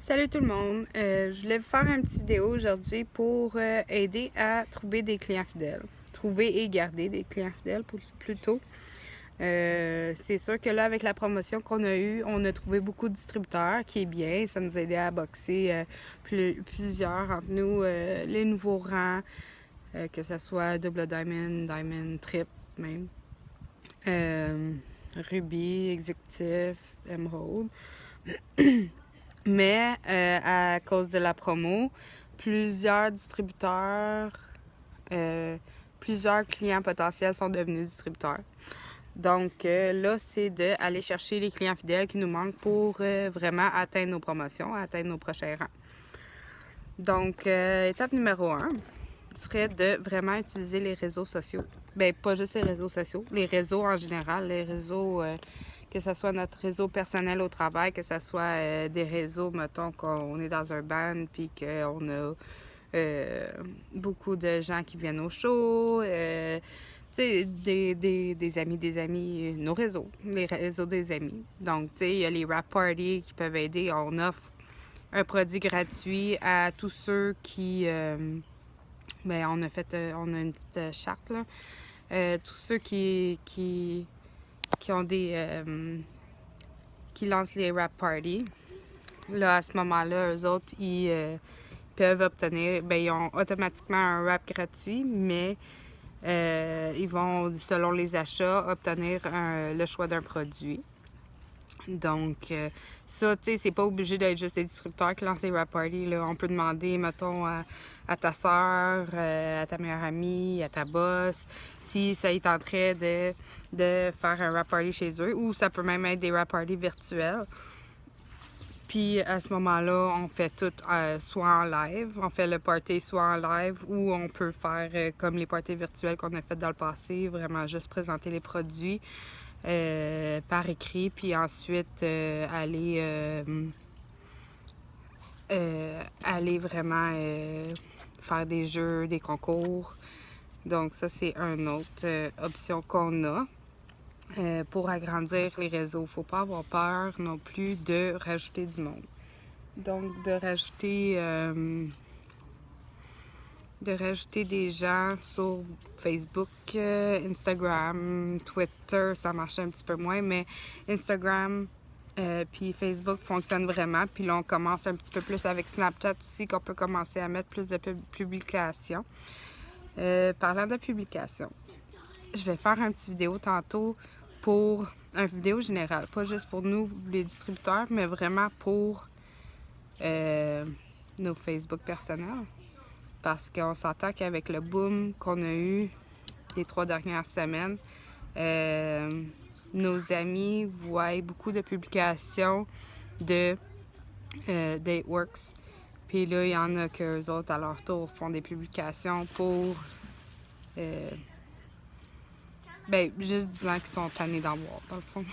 Salut tout le monde! Je voulais vous faire une petite vidéo aujourd'hui pour aider à trouver des clients fidèles. Trouver et garder des clients fidèles plutôt. C'est sûr que là, avec la promotion qu'on a eue, on a trouvé beaucoup de distributeurs, qui est bien. Ça nous a aidé à boxer plusieurs entre nous, les nouveaux rangs, que ce soit double diamond, diamond, trip même. Ruby, exécutif, emerald. Mais à cause de la promo, plusieurs distributeurs, plusieurs clients potentiels sont devenus distributeurs. Donc là, c'est d'aller chercher les clients fidèles qui nous manquent pour vraiment atteindre nos promotions, atteindre nos prochains rangs. Donc, étape numéro 1 serait de vraiment utiliser les réseaux sociaux. Bien, pas juste les réseaux sociaux, les réseaux en général, les réseaux, que ce soit notre réseau personnel au travail, que ce soit des réseaux, mettons, qu'on est dans un band, puis qu'on a beaucoup de gens qui viennent au show, tu sais, des amis, nos réseaux, les réseaux des amis. Donc, tu sais, il y a les rap parties qui peuvent aider. On offre un produit gratuit à tous ceux qui... ben, on a une petite charte, là. Tous ceux qui ont qui lancent les rap parties. Là, à ce moment-là, eux autres, ils peuvent obtenir, ben, ils ont automatiquement un rap gratuit, mais ils vont, selon les achats, obtenir le choix d'un produit. Donc, ça, tu sais, c'est pas obligé d'être juste des distributeurs qui lancent les rap parties, là. On peut demander, mettons, à ta soeur, à ta meilleure amie, à ta boss, si ça y tenterait de faire un rap party chez eux, ou ça peut même être des rap parties virtuels. Puis à ce moment-là, on fait tout soit en live, on fait le party soit en live, ou on peut faire comme les parties virtuels qu'on a fait dans le passé, vraiment juste présenter les produits par écrit, puis ensuite aller vraiment faire des jeux, des concours. Donc ça, c'est une autre option qu'on a. Pour agrandir les réseaux. Faut pas avoir peur non plus de rajouter du monde. Donc, de rajouter des gens sur Facebook, Instagram, Twitter, ça marche un petit peu moins, mais Instagram puis Facebook fonctionnent vraiment. Puis là, on commence un petit peu plus avec Snapchat aussi, qu'on peut commencer à mettre plus de publications. Parlant de publications, je vais faire une petite vidéo tantôt pour une vidéo générale, pas juste pour nous, les distributeurs, mais vraiment pour nos Facebook personnels. Parce qu'on s'entend qu'avec le boom qu'on a eu les 3 dernières semaines, nos amis voient beaucoup de publications de Dateworks. Puis là, il y en a qu'eux autres, à leur tour, font des publications pour... ben, juste disant qu'ils sont tannés d'en voir, dans le fond.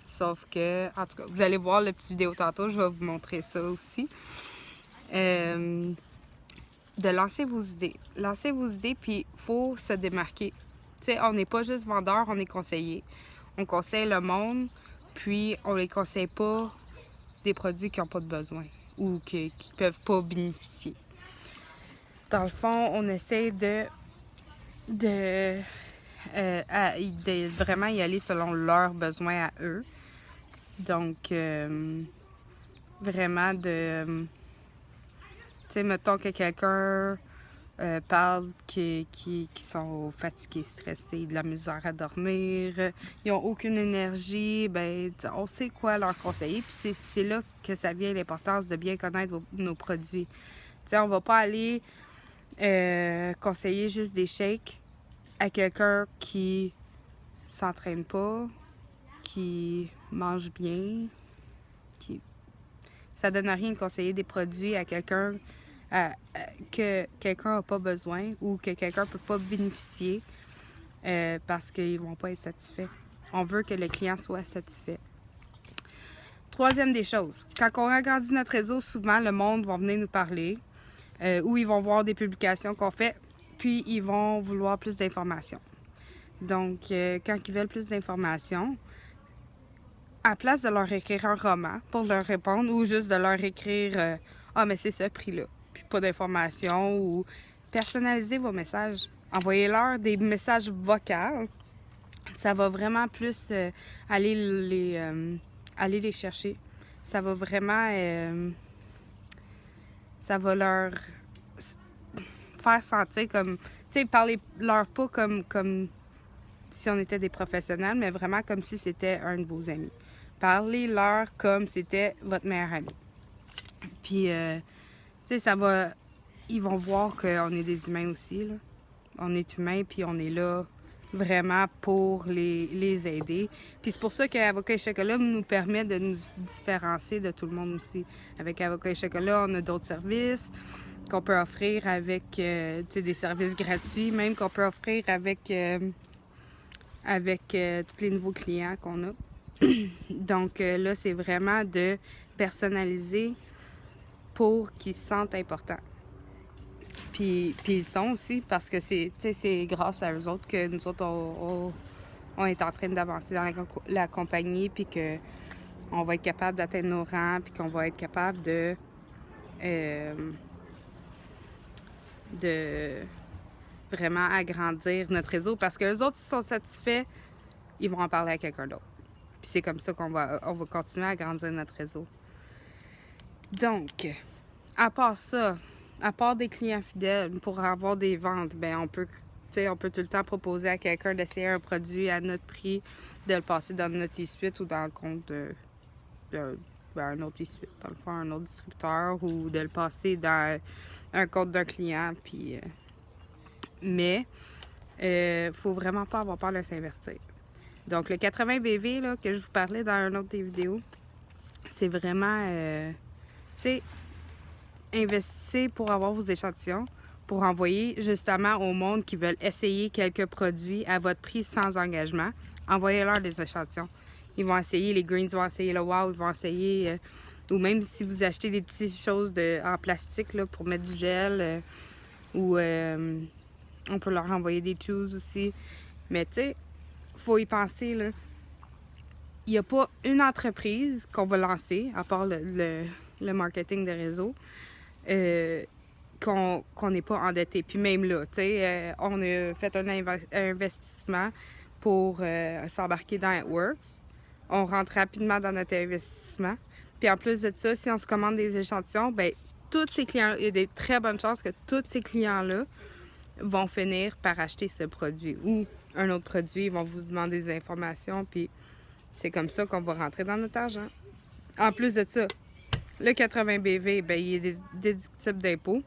Sauf que, en tout cas, vous allez voir la petite vidéo tantôt, je vais vous montrer ça aussi. De lancer vos idées. Lancez vos idées, puis il faut se démarquer. Tu sais, on n'est pas juste vendeur, on est conseiller. On conseille le monde, puis on les conseille pas des produits qui n'ont pas de besoin ou qui peuvent pas bénéficier. Dans le fond, on essaie de vraiment y aller selon leurs besoins à eux. Donc, vraiment de... Tu sais, mettons que quelqu'un parle qui sont fatigués, stressés, de la misère à dormir, ils n'ont aucune énergie, ben on sait quoi leur conseiller. Puis c'est là que ça vient l'importance de bien connaître nos produits. Tu sais, on va pas aller conseiller juste des shakes à quelqu'un qui s'entraîne pas, qui mange bien, ça donne rien de conseiller des produits à quelqu'un que quelqu'un n'a pas besoin ou que quelqu'un ne peut pas bénéficier parce qu'ils ne vont pas être satisfaits. On veut que le client soit satisfait. Troisième des choses, quand on agrandit notre réseau, souvent le monde va venir nous parler ou ils vont voir des publications qu'on fait, puis ils vont vouloir plus d'informations. Donc, quand ils veulent plus d'informations, à place de leur écrire un roman pour leur répondre ou juste de leur écrire ah, mais c'est ce prix-là, puis pas d'informations ou personnalisez vos messages. Envoyez-leur des messages vocaux. Ça va vraiment plus aller les chercher. Ça va vraiment... ça va leur faire sentir comme... Tu sais, parlez-leur pas comme si on était des professionnels, mais vraiment comme si c'était un de vos amis. Parlez-leur comme si c'était votre meilleur ami. Puis, tu sais, ça va... Ils vont voir qu'on est des humains aussi, là. On est humains, puis on est là vraiment pour les aider. Puis c'est pour ça qu'Avocat et Chocolat nous permet de nous différencier de tout le monde aussi. Avec Avocat et Chocolat, on a d'autres services qu'on peut offrir avec des services gratuits, même qu'on peut offrir avec tous les nouveaux clients qu'on a. Donc là, c'est vraiment de personnaliser pour qu'ils se sentent importants. Puis ils sont aussi, parce que c'est grâce à eux autres que nous autres, on est en train d'avancer dans la compagnie, puis qu'on va être capable d'atteindre nos rangs, puis qu'on va être capable de vraiment agrandir notre réseau. Parce que les autres, s'ils sont satisfaits, ils vont en parler à quelqu'un d'autre. Puis c'est comme ça qu'on va continuer à agrandir notre réseau. Donc, à part ça, à part des clients fidèles, pour avoir des ventes, ben on peut tout le temps proposer à quelqu'un d'essayer un produit à notre prix, de le passer dans notre e-suite ou dans le compte d'un autre e-suite, dans le fond, un autre distributeur, ou de le passer dans un compte d'un client. Puis, mais, faut vraiment pas avoir peur de s'invertir. Donc, le 80 BV là, que je vous parlais dans une autre des vidéos, c'est vraiment, tu sais, investissez pour avoir vos échantillons, pour envoyer justement au monde qui veulent essayer quelques produits à votre prix sans engagement. Envoyez-leur des échantillons. Ils vont essayer les greens, ils vont essayer le wow, ils vont essayer... ou même si vous achetez des petites choses en plastique là, pour mettre du gel, ou on peut leur envoyer des chews aussi. Mais tu sais, faut y penser, là. Il n'y a pas une entreprise qu'on va lancer, à part le marketing de réseau, qu'on n'est pas endetté. Puis même là, tu sais, on a fait un investissement pour s'embarquer dans AdWorks. On rentre rapidement dans notre investissement. Puis en plus de ça, si on se commande des échantillons, bien, tous ces clients, il y a des très bonnes chances que tous ces clients-là vont finir par acheter ce produit ou un autre produit. Ils vont vous demander des informations, puis c'est comme ça qu'on va rentrer dans notre argent. En plus de ça, le 80 BV, bien, il est déductible d'impôt.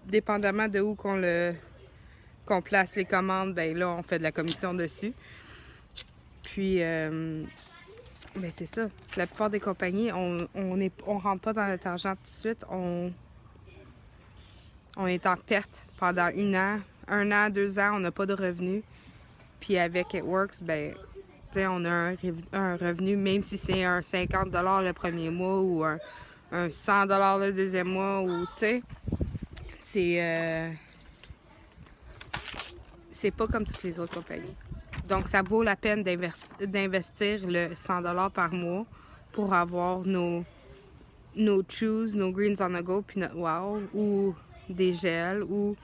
Dépendamment de où qu'on place les commandes, bien là, on fait de la commission dessus. Puis, ben c'est ça. La plupart des compagnies, on rentre pas dans notre argent tout de suite. On est en perte pendant 1 an, 2 ans, on n'a pas de revenus. Puis avec AdWorks, ben, tu sais, on a un revenu, même si c'est un 50 $ le premier mois ou un 100 $ le deuxième mois, ou tu sais, c'est pas comme toutes les autres compagnies. Donc, ça vaut la peine d'investir le 100 $ par mois pour avoir nos chews, nos greens on the go, puis notre wow, ou des gels, ou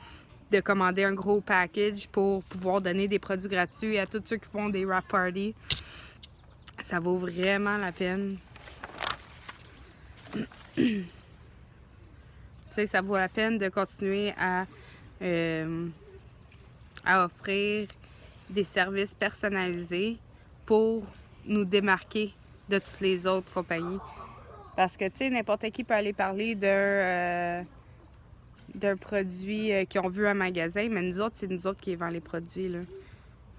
de commander un gros package pour pouvoir donner des produits gratuits à tous ceux qui font des wrap parties. Ça vaut vraiment la peine. Tu sais, ça vaut la peine de continuer à offrir des services personnalisés pour nous démarquer de toutes les autres compagnies. Parce que, tu sais, n'importe qui peut aller parler d'un produit qu'ils ont vu à un magasin, mais nous autres, c'est nous autres qui vendons les produits, là.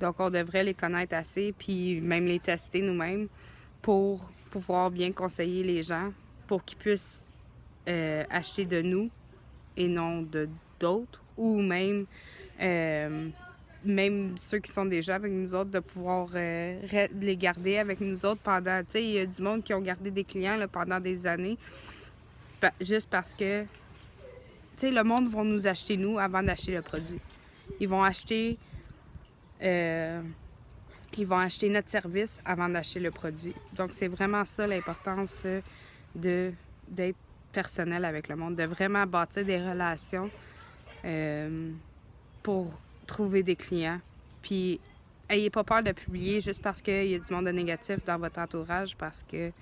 Donc, on devrait les connaître assez, puis même les tester nous-mêmes pour pouvoir bien conseiller les gens, pour qu'ils puissent acheter de nous et non de d'autres, ou même ceux qui sont déjà avec nous autres, de pouvoir les garder avec nous autres pendant... Tu sais, il y a du monde qui ont gardé des clients là, pendant des années, juste parce que, tu sais, le monde va nous acheter nous avant d'acheter le produit. Ils vont acheter ils vont acheter notre service avant d'acheter le produit. Donc, c'est vraiment ça l'importance d'être personnel avec le monde, de vraiment bâtir des relations pour trouver des clients. Puis, ayez pas peur de publier juste parce qu'il y a du monde négatif dans votre entourage, parce que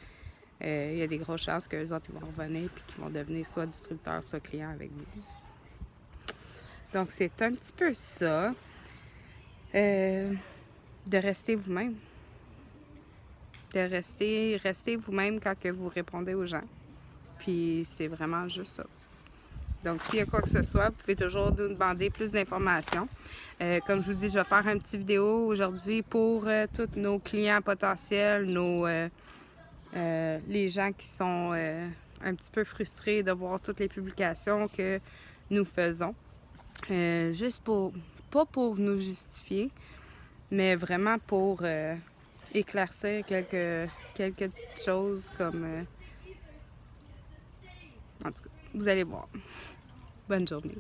il y a des grosses chances qu'eux autres ils vont revenir puis qu'ils vont devenir soit distributeurs, soit clients avec vous. Donc, c'est un petit peu ça. De rester vous-même. De rester vous-même quand que vous répondez aux gens. Puis, c'est vraiment juste ça. Donc, s'il y a quoi que ce soit, vous pouvez toujours nous demander plus d'informations. Comme je vous dis, je vais faire une petite vidéo aujourd'hui pour tous nos clients potentiels, les gens qui sont un petit peu frustrés de voir toutes les publications que nous faisons. Juste pas pour nous justifier, mais vraiment pour éclaircir quelques petites choses comme... en tout cas, vous allez voir. Bonne journée.